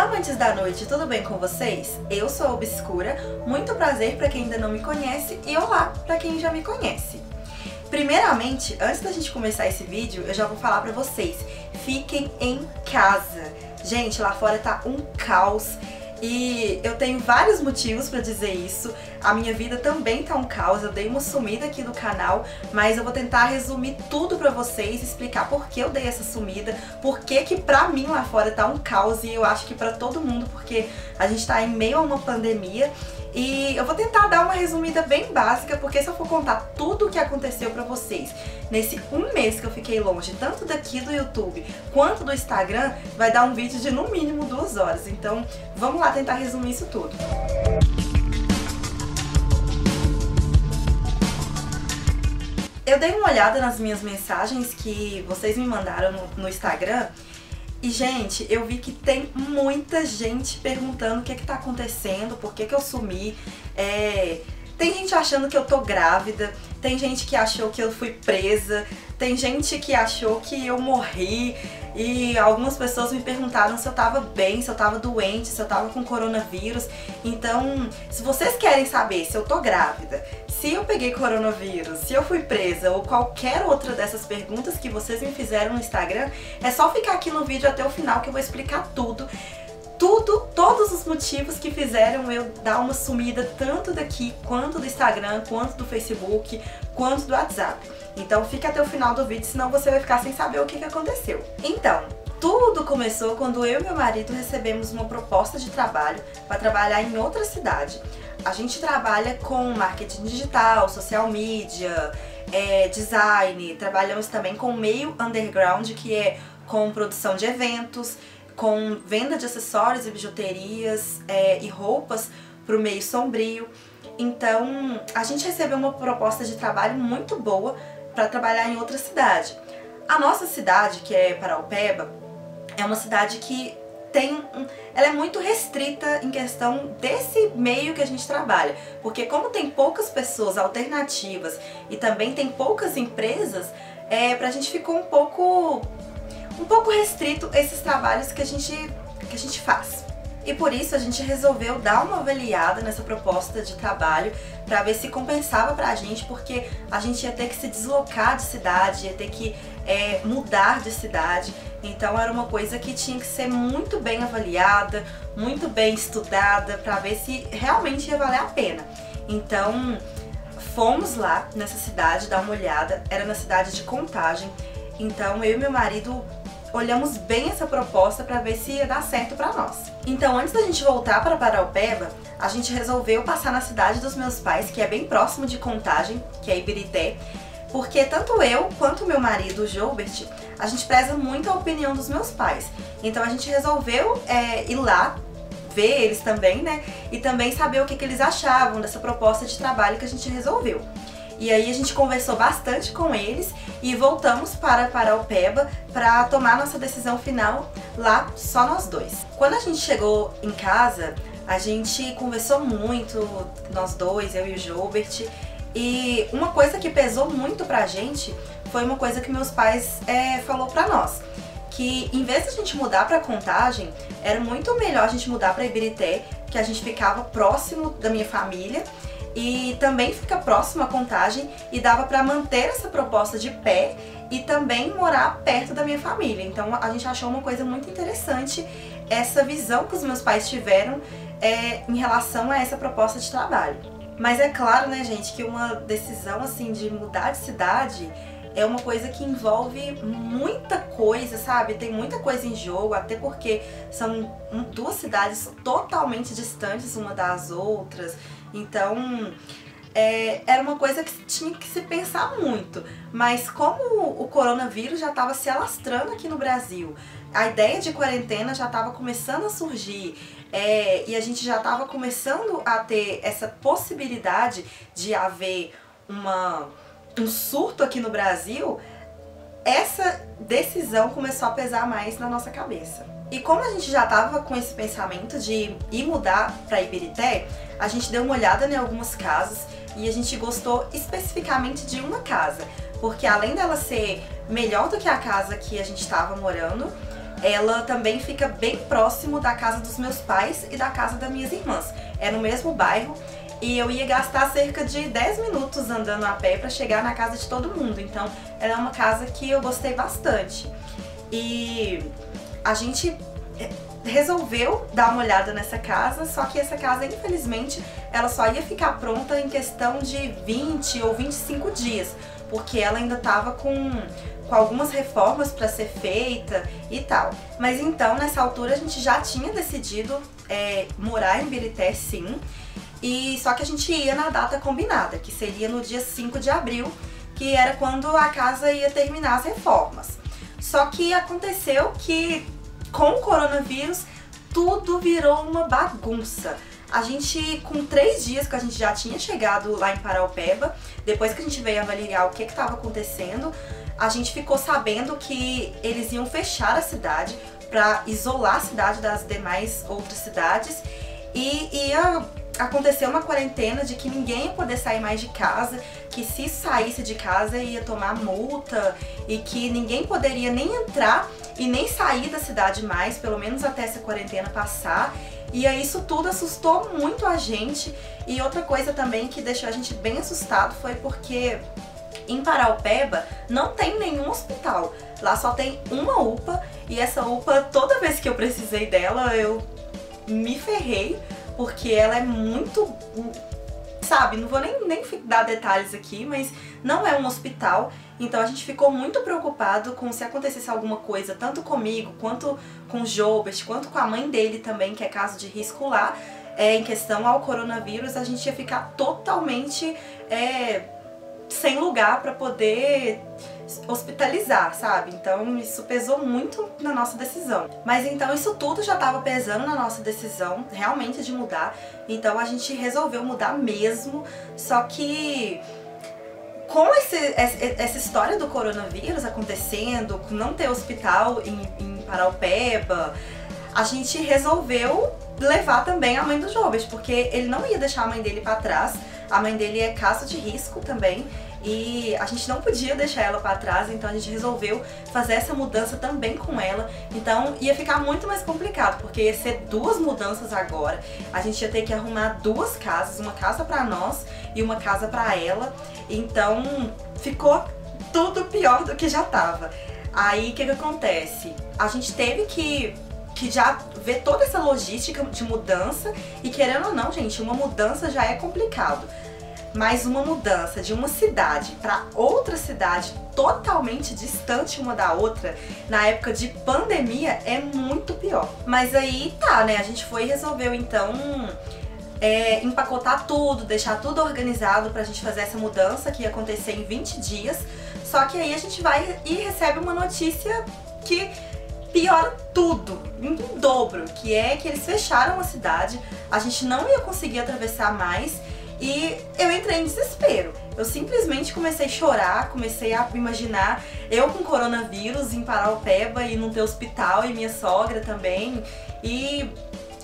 Olá, amantes da noite, tudo bem com vocês? Eu sou a Obscura, muito prazer para quem ainda não me conhece e olá para quem já me conhece. Primeiramente, antes da gente começar esse vídeo, eu já vou falar para vocês, fiquem em casa. Gente, lá fora tá um caos e eu tenho vários motivos para dizer isso. A minha vida também tá um caos, eu dei uma sumida aqui do canal, mas eu vou tentar resumir tudo pra vocês, explicar por que eu dei essa sumida, por que pra mim lá fora tá um caos e eu acho que pra todo mundo, porque a gente tá em meio a uma pandemia. E eu vou tentar dar uma resumida bem básica, porque se eu for contar tudo o que aconteceu pra vocês nesse um mês que eu fiquei longe, tanto daqui do YouTube quanto do Instagram, vai dar um vídeo de no mínimo 2 horas. Então vamos lá tentar resumir isso tudo. Eu dei uma olhada nas minhas mensagens que vocês me mandaram no Instagram e, gente, eu vi que tem muita gente perguntando o que tá acontecendo, por que eu sumi. Tem gente achando que eu tô grávida, tem gente que achou que eu fui presa, tem gente que achou que eu morri e algumas pessoas me perguntaram se eu tava bem, se eu tava doente, se eu tava com coronavírus. Então, se vocês querem saber se eu tô grávida, se eu peguei coronavírus, se eu fui presa ou qualquer outra dessas perguntas que vocês me fizeram no Instagram, é só ficar aqui no vídeo até o final que eu vou explicar tudo. Todos os motivos que fizeram eu dar uma sumida tanto daqui, quanto do Instagram, quanto do Facebook, quanto do WhatsApp. Então fica até o final do vídeo, senão você vai ficar sem saber o que aconteceu. Então, tudo começou quando eu e meu marido recebemos uma proposta de trabalho para trabalhar em outra cidade. A gente trabalha com marketing digital, social media, design, trabalhamos também com meio underground, que é com produção de eventos, com venda de acessórios e bijuterias e roupas para o meio sombrio. Então, a gente recebeu uma proposta de trabalho muito boa para trabalhar em outra cidade. A nossa cidade, que é Paraupeba, é uma cidade que ela é muito restrita em questão desse meio que a gente trabalha, porque como tem poucas pessoas alternativas e também tem poucas empresas, pra gente ficou um pouco restrito esses trabalhos que a gente faz. E por isso a gente resolveu dar uma avaliada nessa proposta de trabalho para ver se compensava pra gente, porque a gente ia ter que se deslocar de cidade, ia ter que mudar de cidade. Então era uma coisa que tinha que ser muito bem avaliada, muito bem estudada, para ver se realmente ia valer a pena. Então fomos lá nessa cidade dar uma olhada, era na cidade de Contagem. Então eu e meu marido olhamos bem essa proposta para ver se ia dar certo para nós. Então, antes da gente voltar para Paraupeba, a gente resolveu passar na cidade dos meus pais, que é bem próximo de Contagem, que é Ibirité, porque tanto eu quanto meu marido, o Joubert, a gente preza muito a opinião dos meus pais. Então a gente resolveu ir lá, ver eles também, né? E também saber o que eles achavam dessa proposta de trabalho que a gente resolveu. E aí a gente conversou bastante com eles e voltamos para Paraupeba para tomar nossa decisão final lá, só nós dois. Quando a gente chegou em casa, a gente conversou muito, nós dois, eu e o Joubert, e uma coisa que pesou muito pra gente foi uma coisa que meus pais falou pra nós, que em vez de a gente mudar pra Contagem, era muito melhor a gente mudar pra Ibirité, que a gente ficava próximo da minha família, e também fica próximo à Contagem e dava para manter essa proposta de pé e também morar perto da minha família. Então a gente achou uma coisa muito interessante essa visão que os meus pais tiveram em relação a essa proposta de trabalho. Mas é claro, né, gente, que uma decisão assim de mudar de cidade é uma coisa que envolve muita coisa, sabe? Tem muita coisa em jogo, até porque são duas cidades totalmente distantes uma das outras. Então, era uma coisa que tinha que se pensar muito. Mas como o coronavírus já estava se alastrando aqui no Brasil, a ideia de quarentena já estava começando a surgir, e a gente já estava começando a ter essa possibilidade de haver um surto aqui no Brasil, essa decisão começou a pesar mais na nossa cabeça. E como a gente já estava com esse pensamento de ir mudar para Ibirité, a gente deu uma olhada em algumas casas e a gente gostou especificamente de uma casa, porque além dela ser melhor do que a casa que a gente estava morando, ela também fica bem próximo da casa dos meus pais e da casa das minhas irmãs. É no mesmo bairro e eu ia gastar cerca de 10 minutos andando a pé para chegar na casa de todo mundo. Então ela é uma casa que eu gostei bastante. E a gente resolveu dar uma olhada nessa casa, só que essa casa, infelizmente, ela só ia ficar pronta em questão de 20 ou 25 dias, porque ela ainda estava com algumas reformas para ser feita e tal. Mas então, nessa altura, a gente já tinha decidido morar em Birité, sim, e só que a gente ia na data combinada, que seria no dia 5 de abril, que era quando a casa ia terminar as reformas. Só que aconteceu que com o coronavírus tudo virou uma bagunça. A gente, com 3 dias que a gente já tinha chegado lá em Paraupeba, depois que a gente veio avaliar o que estava acontecendo, a gente ficou sabendo que eles iam fechar a cidade para isolar a cidade das demais outras cidades e ia acontecer uma quarentena de que ninguém ia poder sair mais de casa, que se saísse de casa ia tomar multa e que ninguém poderia nem entrar e nem sair da cidade mais, pelo menos até essa quarentena passar. E aí isso tudo assustou muito a gente. E outra coisa também que deixou a gente bem assustado foi porque em Paraupeba não tem nenhum hospital. Lá só tem uma UPA e essa UPA, toda vez que eu precisei dela, eu me ferrei, porque ela é muito, sabe, não vou nem dar detalhes aqui, mas não é um hospital. Então a gente ficou muito preocupado com se acontecesse alguma coisa, tanto comigo, quanto com o Jobert, quanto com a mãe dele também, que é caso de risco lá, em questão ao coronavírus, a gente ia ficar totalmente sem lugar para poder hospitalizar, sabe? Então isso pesou muito na nossa decisão. Mas então isso tudo já estava pesando na nossa decisão, realmente, de mudar. Então a gente resolveu mudar mesmo, só que com essa história do coronavírus acontecendo, com não ter hospital em Paraupeba, a gente resolveu levar também a mãe do Jobert, porque ele não ia deixar a mãe dele para trás. A mãe dele é caso de risco também e a gente não podia deixar ela para trás, então a gente resolveu fazer essa mudança também com ela. Então ia ficar muito mais complicado, porque ia ser 2 mudanças agora. A gente ia ter que arrumar 2 casas, uma casa para nós e uma casa para ela. Então ficou tudo pior do que já tava. Aí o que acontece? A gente teve que já ver toda essa logística de mudança e, querendo ou não, gente, uma mudança já é complicado. Mas uma mudança de uma cidade para outra cidade totalmente distante uma da outra, na época de pandemia, é muito pior. Mas aí tá, né? A gente foi e resolveu então empacotar tudo, deixar tudo organizado pra gente fazer essa mudança que ia acontecer em 20 dias. Só que aí a gente vai e recebe uma notícia que piora tudo, em dobro, que é que eles fecharam a cidade, a gente não ia conseguir atravessar mais e eu entrei em desespero. Eu simplesmente comecei a chorar, comecei a imaginar eu com coronavírus em Paraupeba e não ter hospital, e minha sogra também, e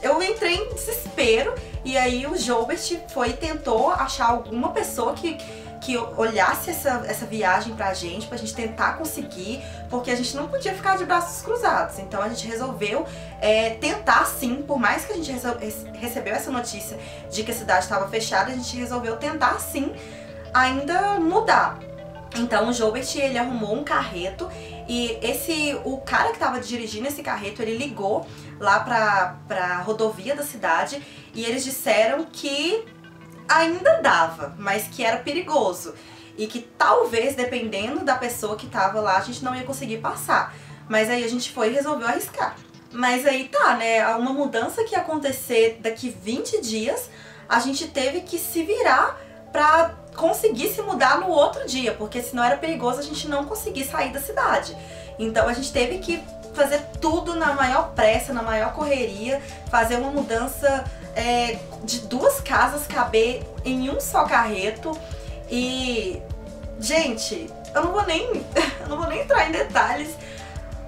eu entrei em desespero. E aí o Jobert foi e tentou achar alguma pessoa que olhasse essa viagem pra gente tentar conseguir, porque a gente não podia ficar de braços cruzados. Então a gente resolveu tentar sim, por mais que a gente recebeu essa notícia de que a cidade estava fechada, a gente resolveu tentar sim ainda mudar. Então o Jobert, ele arrumou um carreto e o cara que estava dirigindo esse carreto, ele ligou lá pra rodovia da cidade e eles disseram que ainda dava, mas que era perigoso e que talvez, dependendo da pessoa que tava lá, a gente não ia conseguir passar. Mas aí a gente foi e resolveu arriscar. Mas aí tá, né, uma mudança que ia acontecer daqui 20 dias, a gente teve que se virar pra conseguir se mudar no outro dia, porque senão era perigoso a gente não conseguir sair da cidade. Então a gente teve que fazer tudo na maior pressa, na maior correria, fazer uma mudança de 2 casas caber em um só carreto. E, gente, eu não vou nem entrar em detalhes.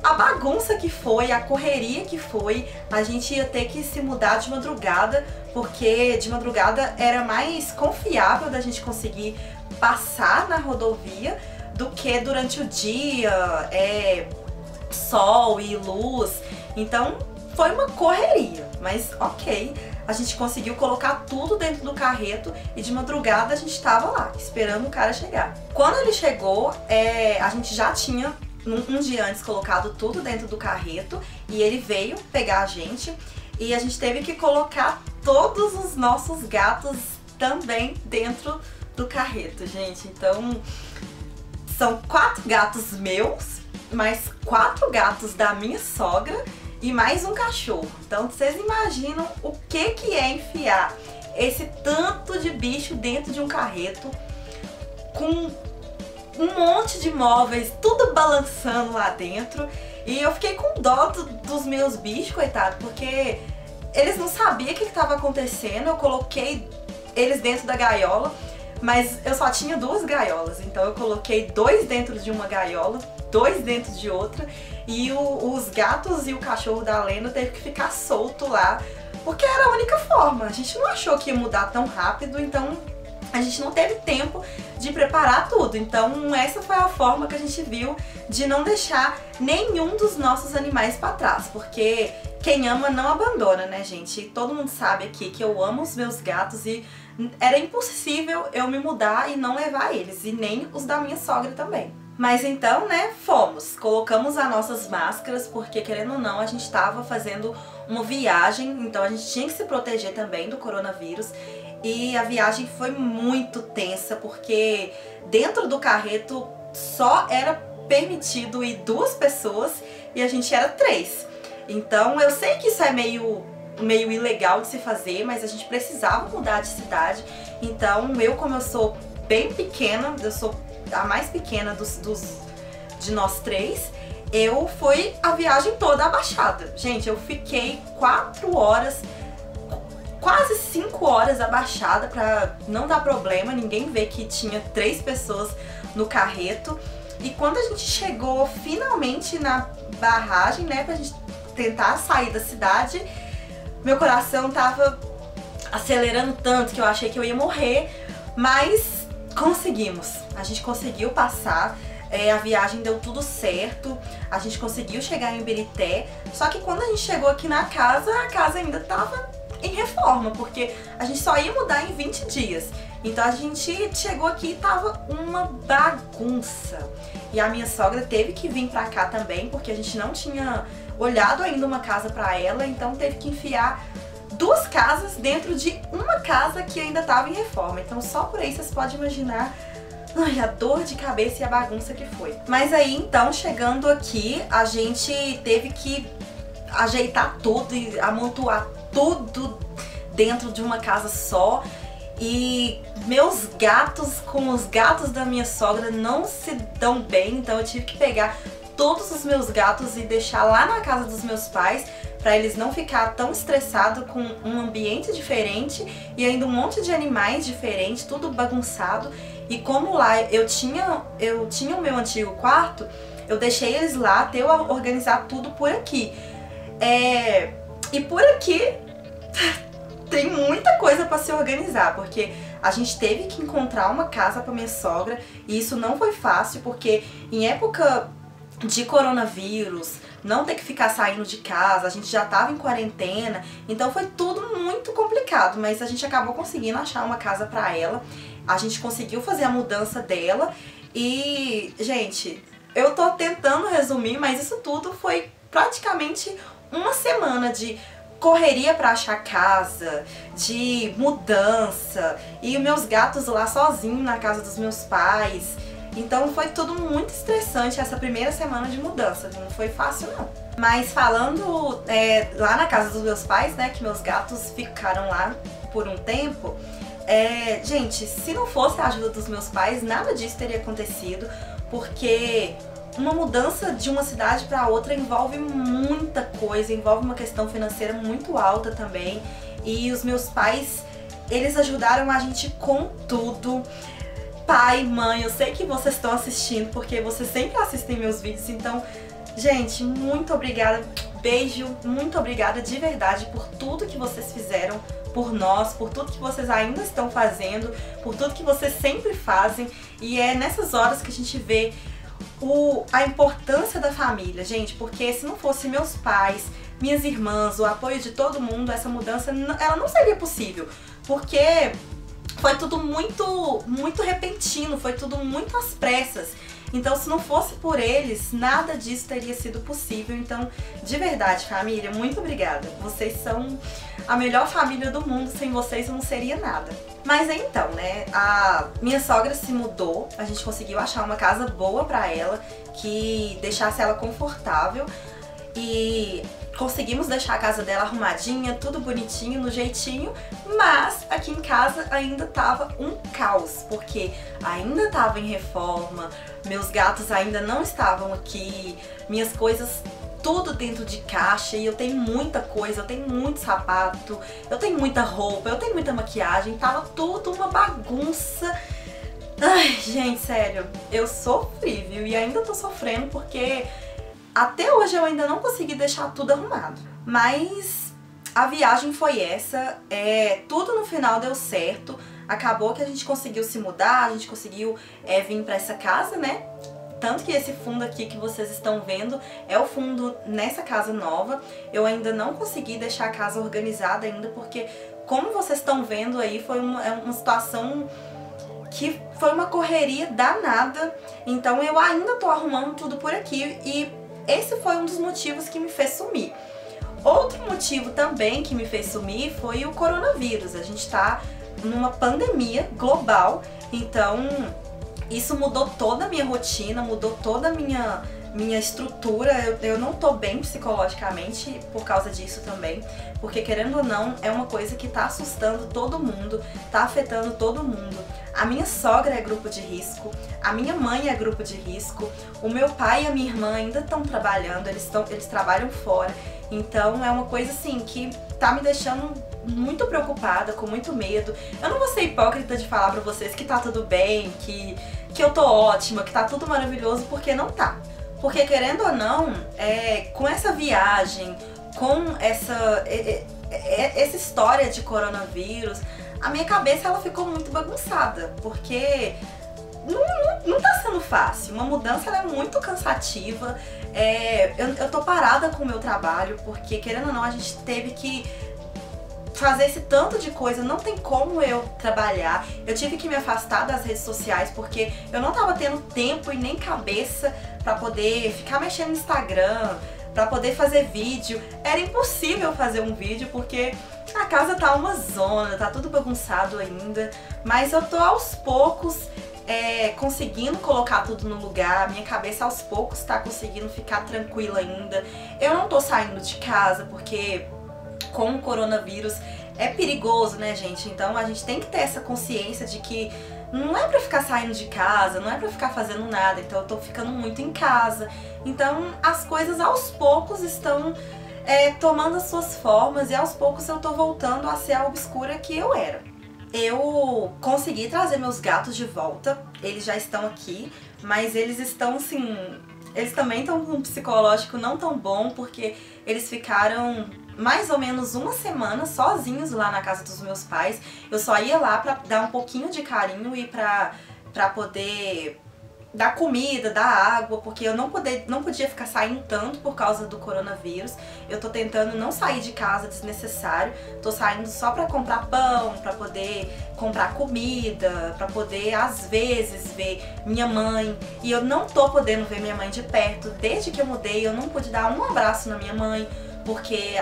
A bagunça que foi, a correria que foi, a gente ia ter que se mudar de madrugada, porque de madrugada era mais confiável da gente conseguir passar na rodovia do que durante o dia, sol e luz, então foi uma correria, mas ok, a gente conseguiu colocar tudo dentro do carreto e de madrugada a gente tava lá, esperando o cara chegar. Quando ele chegou, a gente já tinha um dia antes colocado tudo dentro do carreto e ele veio pegar a gente e a gente teve que colocar todos os nossos gatos também dentro do carreto, gente. Então, são 4 gatos meus, mais 4 gatos da minha sogra e mais um cachorro. Então, vocês imaginam o que é enfiar esse tanto de bicho dentro de um carreto com um monte de móveis, tudo balançando lá dentro. E eu fiquei com dó dos meus bichos, coitado, porque eles não sabiam o que estava acontecendo. Eu coloquei eles dentro da gaiola, mas eu só tinha 2 gaiolas, então eu coloquei 2 dentro de uma gaiola, 2 dentro de outra, e os gatos e o cachorro da Lena teve que ficar solto lá, porque era a única forma. A gente não achou que ia mudar tão rápido, então a gente não teve tempo de preparar tudo. Então essa foi a forma que a gente viu de não deixar nenhum dos nossos animais para trás, porque quem ama não abandona, né, gente? E todo mundo sabe aqui que eu amo os meus gatos e era impossível eu me mudar e não levar eles, e nem os da minha sogra também. Mas então, né, colocamos as nossas máscaras, porque querendo ou não, a gente estava fazendo uma viagem, então a gente tinha que se proteger também do coronavírus. E a viagem foi muito tensa, porque dentro do carreto só era permitido ir 2 pessoas e a gente era 3. Então eu sei que isso é meio ilegal de se fazer, mas a gente precisava mudar de cidade. Então como eu sou bem pequena, eu sou a mais pequena de nós 3, eu fui a viagem toda abaixada. Gente, eu fiquei 4 horas, quase 5 horas abaixada pra não dar problema, ninguém ver que tinha 3 pessoas no carreto. E quando a gente chegou finalmente na barragem, né, pra gente tentar sair da cidade, meu coração tava acelerando tanto que eu achei que eu ia morrer, mas conseguimos. A gente conseguiu passar, a viagem deu tudo certo, a gente conseguiu chegar em Ibirité, só que quando a gente chegou aqui na casa, a casa ainda tava em reforma, porque a gente só ia mudar em 20 dias. Então a gente chegou aqui e tava uma bagunça. E a minha sogra teve que vir pra cá também, porque a gente não tinha olhado ainda uma casa pra ela, então teve que enfiar 2 casas dentro de uma casa que ainda tava em reforma. Então só por aí vocês podem imaginar, ai, a dor de cabeça e a bagunça que foi. Mas aí então, chegando aqui, a gente teve que ajeitar tudo e amontoar tudo dentro de uma casa só. E meus gatos com os gatos da minha sogra não se dão bem, então eu tive que pegar todos os meus gatos e deixar lá na casa dos meus pais, para eles não ficar tão estressados com um ambiente diferente e ainda um monte de animais diferentes, tudo bagunçado. E como lá eu tinha o meu antigo quarto, eu deixei eles lá até eu organizar tudo por aqui. E por aqui tem muita coisa para se organizar, porque a gente teve que encontrar uma casa para minha sogra e isso não foi fácil, porque em época de coronavírus, não ter que ficar saindo de casa, a gente já tava em quarentena, então foi tudo muito complicado, mas a gente acabou conseguindo achar uma casa para ela, a gente conseguiu fazer a mudança dela e, gente, eu tô tentando resumir, mas isso tudo foi praticamente uma semana de correria pra achar casa, de mudança, e os meus gatos lá sozinhos na casa dos meus pais. Então foi tudo muito estressante essa primeira semana de mudança, não foi fácil não. Mas falando lá na casa dos meus pais, né, que meus gatos ficaram lá por um tempo, gente, se não fosse a ajuda dos meus pais, nada disso teria acontecido, porque uma mudança de uma cidade para outra envolve muita coisa, envolve uma questão financeira muito alta também. E os meus pais, eles ajudaram a gente com tudo. Pai, mãe, eu sei que vocês estão assistindo, porque vocês sempre assistem meus vídeos, então, gente, muito obrigada, beijo, muito obrigada de verdade por tudo que vocês fizeram por nós, por tudo que vocês ainda estão fazendo, por tudo que vocês sempre fazem. E é nessas horas que a gente vê a importância da família, gente, porque se não fosse meus pais, minhas irmãs, o apoio de todo mundo, essa mudança ela não seria possível, porque foi tudo muito repentino, foi tudo muito às pressas. Então, se não fosse por eles, nada disso teria sido possível. Então, de verdade, família, muito obrigada. Vocês são a melhor família do mundo. Sem vocês eu não seria nada. Mas então, né, a minha sogra se mudou, a gente conseguiu achar uma casa boa pra ela, que deixasse ela confortável, e conseguimos deixar a casa dela arrumadinha, tudo bonitinho, no jeitinho, mas aqui em casa ainda tava um caos, porque ainda tava em reforma, meus gatos ainda não estavam aqui, minhas coisas tudo dentro de caixa, e eu tenho muita coisa, eu tenho muito sapato, eu tenho muita roupa, eu tenho muita maquiagem, tava tudo uma bagunça. Ai, gente, sério, eu sofri, viu? E ainda tô sofrendo porque até hoje eu ainda não consegui deixar tudo arrumado. Mas a viagem foi essa, tudo no final deu certo, acabou que a gente conseguiu se mudar, a gente conseguiu vir pra essa casa, né? Tanto que esse fundo aqui que vocês estão vendo é o fundo nessa casa nova. Eu ainda não consegui deixar a casa organizada ainda, porque como vocês estão vendo aí, foi uma situação que foi uma correria danada. Então eu ainda tô arrumando tudo por aqui, e esse foi um dos motivos que me fez sumir. Outro motivo também que me fez sumir foi o coronavírus. A gente tá numa pandemia global, então isso mudou toda a minha rotina, mudou toda a minha estrutura. Eu não tô bem psicologicamente por causa disso também, porque querendo ou não, é uma coisa que tá assustando todo mundo, tá afetando todo mundo. A minha sogra é grupo de risco, a minha mãe é grupo de risco, o meu pai e a minha irmã ainda estão trabalhando, eles trabalham fora. Então é uma coisa assim que tá me deixando muito preocupada, com muito medo. Eu não vou ser hipócrita de falar pra vocês que tá tudo bem, que eu tô ótima, que tá tudo maravilhoso, porque não tá. Porque querendo ou não, com essa viagem, com essa história de coronavírus, a minha cabeça ela ficou muito bagunçada, porque não tá sendo fácil. Uma mudança ela é muito cansativa. Eu tô parada com o meu trabalho, porque querendo ou não, a gente teve que fazer esse tanto de coisa, não tem como eu trabalhar. Eu tive que me afastar das redes sociais porque eu não tava tendo tempo e nem cabeça pra poder ficar mexendo no Instagram, pra poder fazer vídeo. Era impossível fazer um vídeo porque a casa tá uma zona, tá tudo bagunçado ainda, mas eu tô aos poucos conseguindo colocar tudo no lugar, minha cabeça aos poucos tá conseguindo ficar tranquila ainda. Eu não tô saindo de casa porque com o coronavírus é perigoso, né, gente? Então a gente tem que ter essa consciência de que não é pra ficar saindo de casa, não é pra ficar fazendo nada, então eu tô ficando muito em casa. Então as coisas aos poucos estão tomando as suas formas, e aos poucos eu tô voltando a ser a obscura que eu era. Eu consegui trazer meus gatos de volta, eles já estão aqui, mas eles estão assim, eles também estão com um psicológico não tão bom, porque eles ficaram mais ou menos uma semana sozinhos lá na casa dos meus pais. Eu só ia lá pra dar um pouquinho de carinho e pra poder dar comida, dar água, porque eu não podia ficar saindo tanto por causa do coronavírus. Eu tô tentando não sair de casa desnecessário, tô saindo só pra comprar pão, pra poder comprar comida, pra poder às vezes ver minha mãe. E eu não tô podendo ver minha mãe de perto. Desde que eu mudei, eu não pude dar um abraço na minha mãe, porque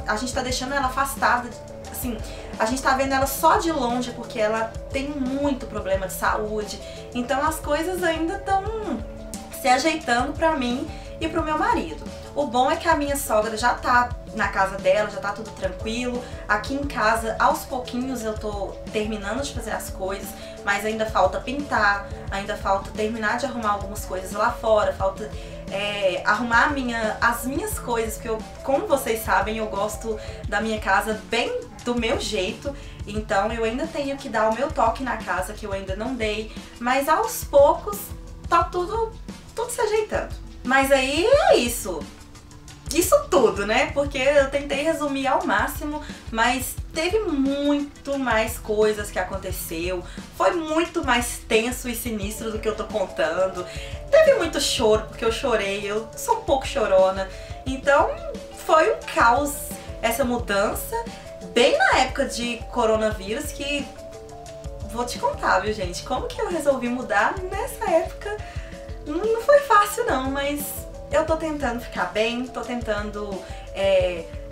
a gente tá deixando ela afastada, assim, a gente tá vendo ela só de longe porque ela tem muito problema de saúde. Então as coisas ainda estão se ajeitando pra mim e pro meu marido. O bom é que a minha sogra já tá na casa dela, já tá tudo tranquilo. Aqui em casa, aos pouquinhos eu tô terminando de fazer as coisas, mas ainda falta pintar, ainda falta terminar de arrumar algumas coisas lá fora, falta arrumar as minhas coisas, porque como vocês sabem, eu gosto da minha casa bem do meu jeito, então eu ainda tenho que dar o meu toque na casa, que eu ainda não dei, mas aos poucos tá tudo se ajeitando. Mas aí é isso tudo, né? Porque eu tentei resumir ao máximo, mas teve muito mais coisas que aconteceu, foi muito mais tenso e sinistro do que eu tô contando. teve muito choro, porque eu chorei, eu sou um pouco chorona. Então foi um caos essa mudança, bem na época de coronavírus, que vou te contar, viu, gente? Como que eu resolvi mudar nessa época? Não foi fácil não, mas eu tô tentando ficar bem, tô tentando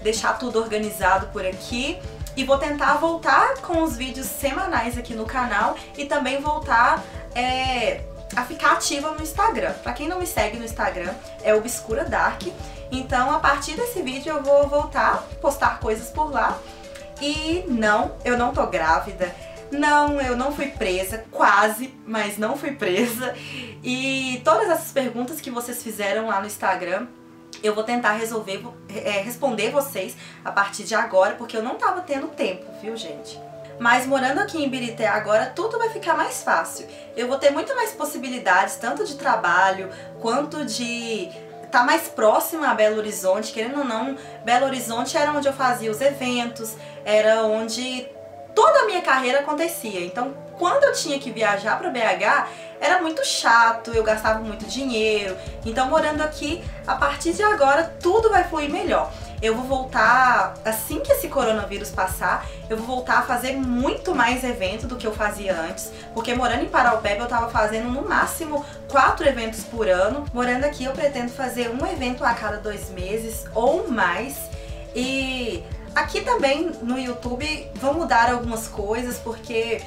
deixar tudo organizado por aqui. E vou tentar voltar com os vídeos semanais aqui no canal e também voltar a ficar ativa no Instagram. Pra quem não me segue no Instagram, é Obscura Dark. Então, a partir desse vídeo eu vou voltar a postar coisas por lá. E não, eu não tô grávida. Não, eu não fui presa, quase, mas não fui presa. E todas essas perguntas que vocês fizeram lá no Instagram, eu vou tentar responder vocês a partir de agora, porque eu não tava tendo tempo, viu, gente? Mas morando aqui em Ibirité agora, tudo vai ficar mais fácil. Eu vou ter muito mais possibilidades, tanto de trabalho, quanto de estar mais próxima a Belo Horizonte. Querendo ou não, Belo Horizonte era onde eu fazia os eventos, era onde toda a minha carreira acontecia. Então, quando eu tinha que viajar para BH, era muito chato, eu gastava muito dinheiro. Então, morando aqui, a partir de agora, tudo vai fluir melhor. Eu vou voltar, assim que esse coronavírus passar, eu vou voltar a fazer muito mais evento do que eu fazia antes, porque morando em Paraupeba eu tava fazendo no máximo 4 eventos por ano. Morando aqui eu pretendo fazer um evento a cada 2 meses ou mais. E aqui também no YouTube vão mudar algumas coisas, porque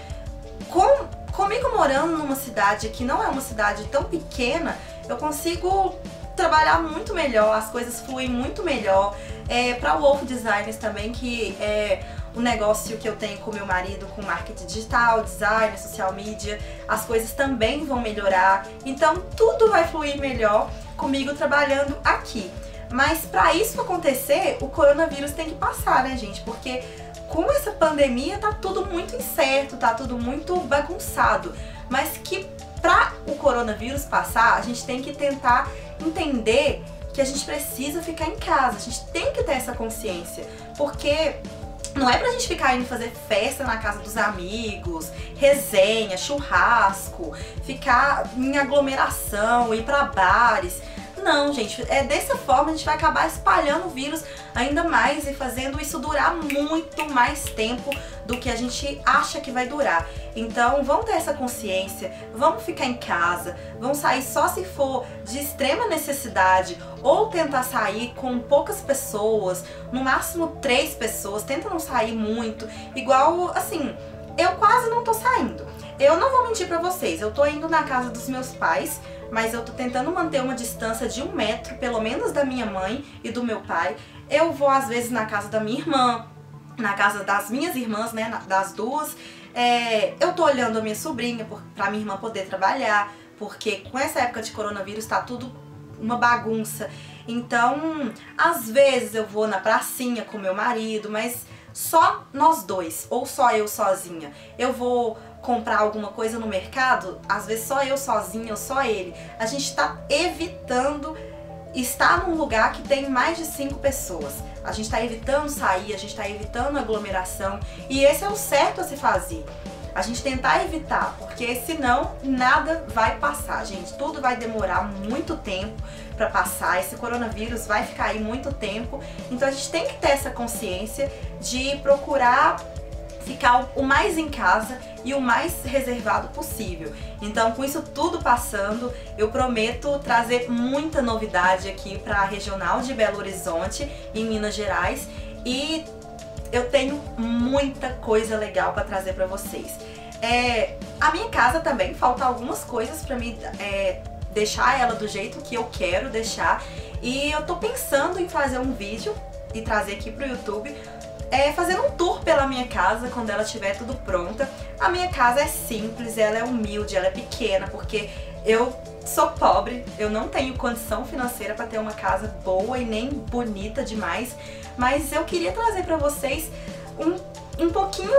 comigo morando numa cidade que não é uma cidade tão pequena, eu consigo trabalhar muito melhor, as coisas fluem muito melhor. Para o Wolf Designers também, que é o negócio que eu tenho com meu marido, com marketing digital, design, social media, as coisas também vão melhorar. Então tudo vai fluir melhor comigo trabalhando aqui. Mas para isso acontecer, o coronavírus tem que passar, né, gente? Porque com essa pandemia tá tudo muito incerto, tá tudo muito bagunçado. Mas que para o coronavírus passar, a gente tem que tentar entender que a gente precisa ficar em casa, a gente tem que ter essa consciência, porque não é pra gente ficar indo fazer festa na casa dos amigos, resenha, churrasco, ficar em aglomeração, ir pra bares. Não, gente, dessa forma a gente vai acabar espalhando o vírus ainda mais e fazendo isso durar muito mais tempo do que a gente acha que vai durar. Então vamos ter essa consciência, vamos ficar em casa, vamos sair só se for de extrema necessidade ou tentar sair com poucas pessoas, no máximo 3 pessoas, tenta não sair muito, igual assim, eu quase não tô saindo. Eu não vou mentir pra vocês, eu tô indo na casa dos meus pais, mas eu tô tentando manter uma distância de 1 metro, pelo menos da minha mãe e do meu pai. Eu vou às vezes na casa da minha irmã, na casa das minhas irmãs, né, das duas. Eu tô olhando a minha sobrinha pra minha irmã poder trabalhar, porque com essa época de coronavírus tá tudo uma bagunça. Então, às vezes eu vou na pracinha com meu marido, mas só nós dois, ou só eu sozinha. Eu vou comprar alguma coisa no mercado, às vezes só eu sozinha ou só ele. A gente tá evitando estar num lugar que tem mais de 5 pessoas. A gente tá evitando sair, a gente tá evitando aglomeração, e esse é o certo a se fazer. A gente tentar evitar, porque senão nada vai passar, gente. Tudo vai demorar muito tempo pra passar, esse coronavírus vai ficar aí muito tempo. Então a gente tem que ter essa consciência de procurar ficar o mais em casa e o mais reservado possível. Então, com isso tudo passando, eu prometo trazer muita novidade aqui para a Regional de Belo Horizonte, em Minas Gerais, e eu tenho muita coisa legal para trazer para vocês. A minha casa também, falta algumas coisas para mim deixar ela do jeito que eu quero deixar, e eu tô pensando em fazer um vídeo e trazer aqui pro YouTube, fazendo um tour pela minha casa quando ela estiver tudo pronta. A minha casa é simples, ela é humilde, ela é pequena, porque eu sou pobre, eu não tenho condição financeira para ter uma casa boa e nem bonita demais, mas eu queria trazer para vocês um pouquinho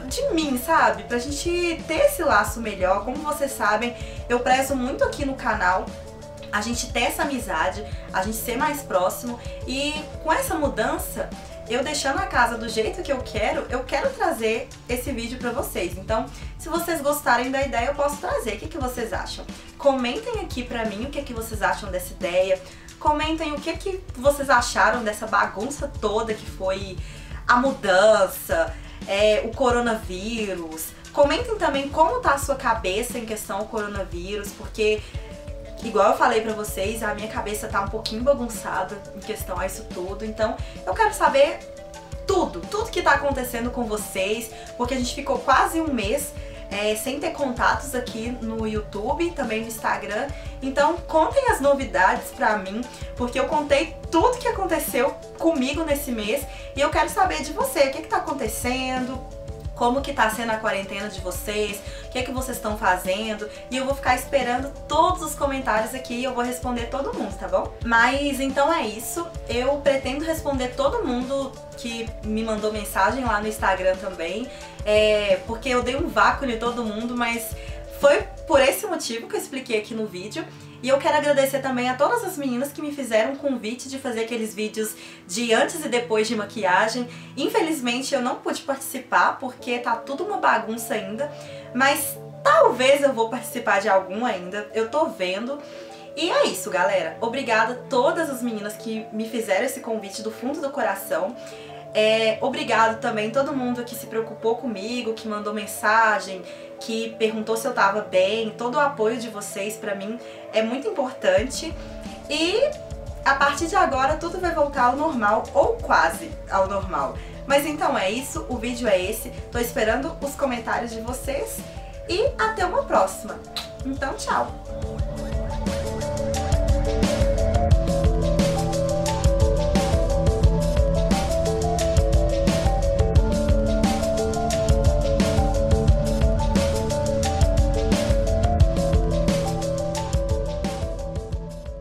de mim, sabe? Pra gente ter esse laço melhor. Como vocês sabem, eu prezo muito aqui no canal a gente ter essa amizade, a gente ser mais próximo, e com essa mudança eu deixando a casa do jeito que eu quero trazer esse vídeo pra vocês. Então, se vocês gostarem da ideia, eu posso trazer. O que vocês acham? Comentem aqui pra mim o que vocês acham dessa ideia. Comentem o que vocês acharam dessa bagunça toda que foi a mudança, o coronavírus. Comentem também como tá a sua cabeça em questão ao coronavírus, porque, igual eu falei pra vocês, a minha cabeça tá um pouquinho bagunçada em questão a isso tudo. Então, eu quero saber tudo que tá acontecendo com vocês, porque a gente ficou quase um mês sem ter contatos aqui no YouTube, também no Instagram. Então contem as novidades pra mim, porque eu contei tudo que aconteceu comigo nesse mês e eu quero saber de você, o que tá acontecendo, como que tá sendo a quarentena de vocês, o que vocês estão fazendo, e eu vou ficar esperando todos os comentários aqui e eu vou responder todo mundo, tá bom? Mas então é isso, eu pretendo responder todo mundo que me mandou mensagem lá no Instagram também, porque eu dei um vácuo em todo mundo, mas foi por esse motivo que eu expliquei aqui no vídeo. E eu quero agradecer também a todas as meninas que me fizeram o convite de fazer aqueles vídeos de antes e depois de maquiagem. Infelizmente eu não pude participar porque tá tudo uma bagunça ainda, mas talvez eu vou participar de algum ainda, eu tô vendo. E é isso, galera. Obrigada a todas as meninas que me fizeram esse convite do fundo do coração. Obrigado também todo mundo que se preocupou comigo, que mandou mensagem, que perguntou se eu tava bem. Todo o apoio de vocês pra mim é muito importante. E a partir de agora tudo vai voltar ao normal, ou quase ao normal. Mas então é isso, o vídeo é esse. Tô esperando os comentários de vocês e até uma próxima. Então tchau!